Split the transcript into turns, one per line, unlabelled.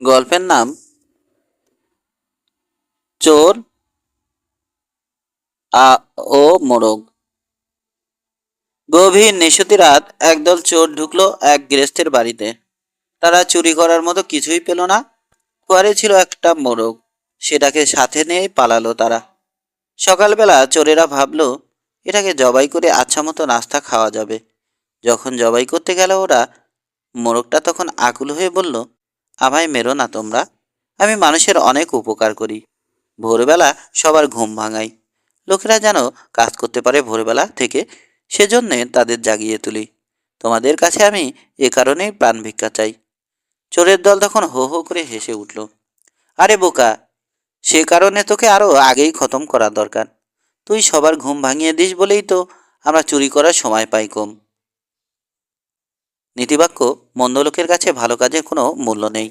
গল্পের নাম চোর ও মোরগ। গভীর নিশতি রাত একদল চোর ঢুকলো এক গৃহস্থের বাড়িতে। তারা চুরি করার মতো কিছুই পেল না। ঘরে ছিল একটা মোরগ, সেটাকে সাথে নিয়ে পালালো তারা। সকালবেলা চোরেরা ভাবলো এটাকে জবাই করে আচ্ছা মতো নাস্তা খাওয়া যাবে। যখন জবাই করতে গেল ওরা, মোরগটা তখন আকুল হয়ে বলল, আমায় মেরো না তোমরা, আমি মানুষের অনেক উপকার করি। ভোরবেলা সবার ঘুম ভাঙাই, লোকেরা যেন কাজ করতে পারে ভোরবেলা থেকে, সেজন্যে তাদের জাগিয়ে তুলি। তোমাদের কাছে আমি এ কারণেই প্রাণ ভিক্ষা চাই। চোরের দল তখন হো হো করে হেসে উঠল। আরে বোকা, সে কারণে তোকে আরো আগেই খতম করা দরকার। তুই সবার ঘুম ভাঙিয়ে দিস বলেই তো আমরা চুরি করার সময় পাই কম। নীতিবাক্য: মন্দ লোকের কাছে ভালো কাজের কোনো মূল্য নেই।